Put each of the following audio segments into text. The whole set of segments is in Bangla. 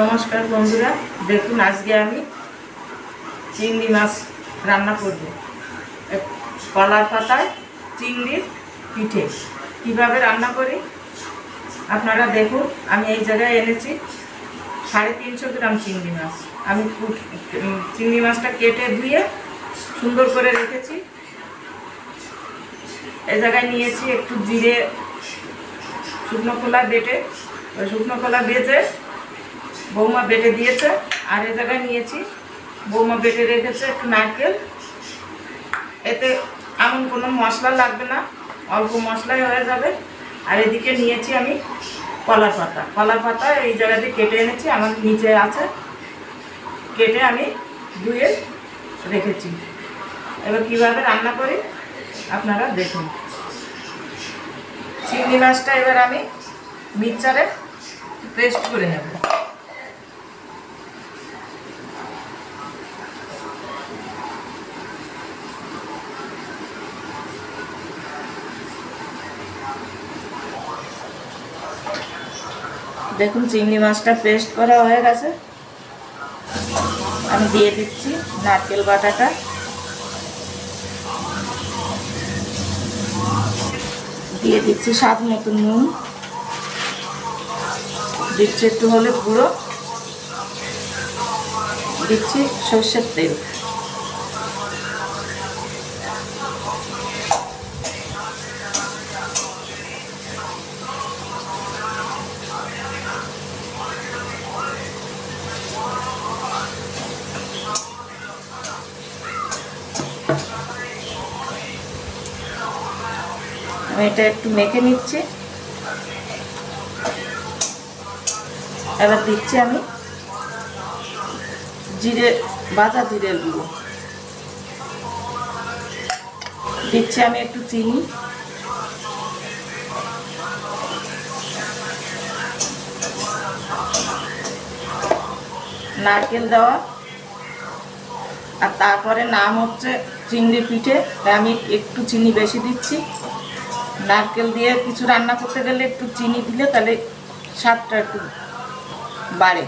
নমস্কার বন্ধুরা, দেখুন আজকে আমি চিংড়ি মাছ রান্না করব। কলার পাতায় চিংড়ির পিঠে কিভাবে রান্না করি আপনারা দেখুন। আমি এই জায়গায় এনেছি 350 গ্রাম চিংড়ি মাছ। আমি চিংড়ি মাছটা কেটে ধুয়ে সুন্দর করে রেখেছি। এই জায়গায় নিয়েছি একটু জিরে, শুকনো খোলা বেটে, ওই শুকনো খোলা বেটে বৌমা বেটে দিয়েছে। আর এই জায়গায় নিয়েছি বৌমা বেটে রেখেছে একটু নারকেল। এতে এমন কোনো মশলা লাগবে না, অল্প মশলাই হয়ে যাবে। আর এদিকে নিয়েছি আমি কলার পাতা। কলার পাতা এই জায়গাতে কেটে এনেছি, আমার নিচে আছে, কেটে আমি ধুয়ে রেখেছি। এবার কীভাবে রান্না করি আপনারা দেখুন। চিংড়ি মাছটা এবার আমি মিক্সারে পেস্ট করে নেব। দেখুন চিংড়ি মাছটা পেস্ট করা হয়ে গেছে। আমি দিয়ে দিচ্ছি নারকেল বাটাটা, দিয়ে দিচ্ছি স্বাদ মতো নুন, দিচ্ছি একটু হলুদ গুঁড়ো, দিচ্ছি সর্ষের তেল। আমি এটা একটু মেখে নিচ্ছি। এবার দিচ্ছি আমি জিরে, ভাজা জিরের গুঁড়ো, দিচ্ছি আমি একটু চিনি, নারকেল দেওয়া। আর তারপরে নাম হচ্ছে চিংড়ি পিঠে, তাই আমি একটু চিনি বেশি দিচ্ছি। নারকেল দিয়ে কিছু রান্না করতে গেলে একটু চিনি দিলে তাহলে স্বাদটা একটু বাড়ে।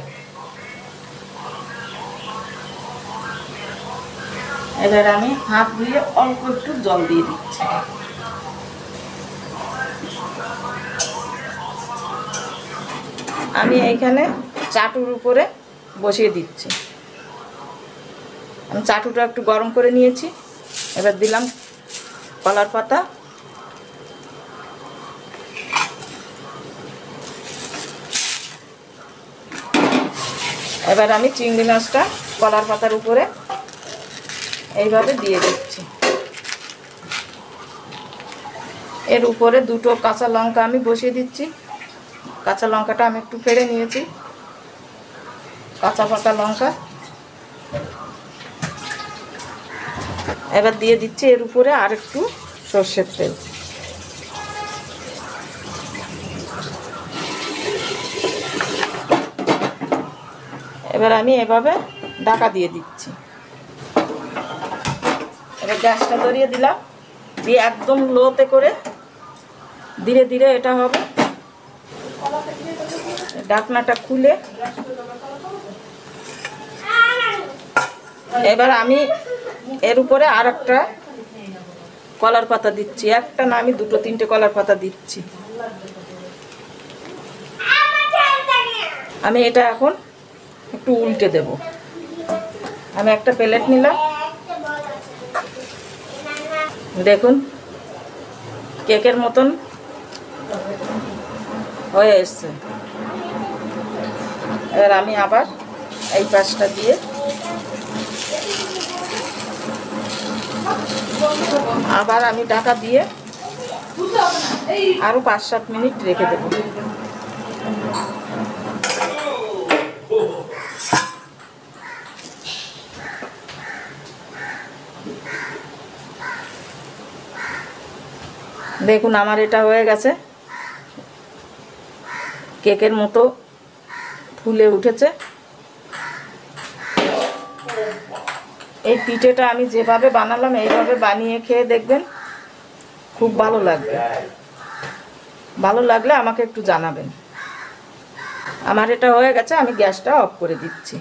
এবার আমি হাত দিয়ে অল্প একটু জল দিয়ে দিচ্ছি। আমি এইখানে চাটুর উপরে বসিয়ে দিচ্ছি। আমি চাটুটা একটু গরম করে নিয়েছি। এবার দিলাম কলার পাতা, এবার আমি চিংড়ি মাছটা কলার পাতার উপরে এইভাবে দিয়ে দিচ্ছি। এর উপরে দুটো কাঁচা লঙ্কা আমি বসিয়ে দিচ্ছি। কাঁচা লঙ্কাটা আমি একটু ফেড়ে নিয়েছি, কাঁচা পাকা লঙ্কা। এবার দিয়ে দিচ্ছি এর উপরে আর একটু সর্ষের তেল। এবার আমি এভাবে ঢাকা দিয়ে দিচ্ছি। এবার গ্যাসটা ধরিয়ে দিলাম, দিয়ে একদম লোতে করে ধীরে ধীরে এটা হবে। ঢাকনাটা খুলে এবার আমি এর উপরে আর একটা কলার পাতা দিচ্ছি। একটা না, আমি দুটো তিনটে কলার পাতা দিচ্ছি। আমি এটা এখন একটু উল্টে দেব। আমি একটা প্লেট নিলাম, দেখুন কেকের মতন হয়ে এসছে। এবার আমি আবার এই পাশটা দিয়ে আবার আমি ঢাকা দিয়ে আরো 5-7 মিনিট রেখে দেব। দেখুন আমার এটা হয়ে গেছে, কেকের মতো ফুলে উঠেছে। এই পিঠেটা আমি যেভাবে বানালাম এইভাবে বানিয়ে খেয়ে দেখবেন, খুব ভালো লাগবে। ভালো লাগলে আমাকে একটু জানাবেন। আমার এটা হয়ে গেছে, আমি গ্যাসটা অফ করে দিচ্ছি।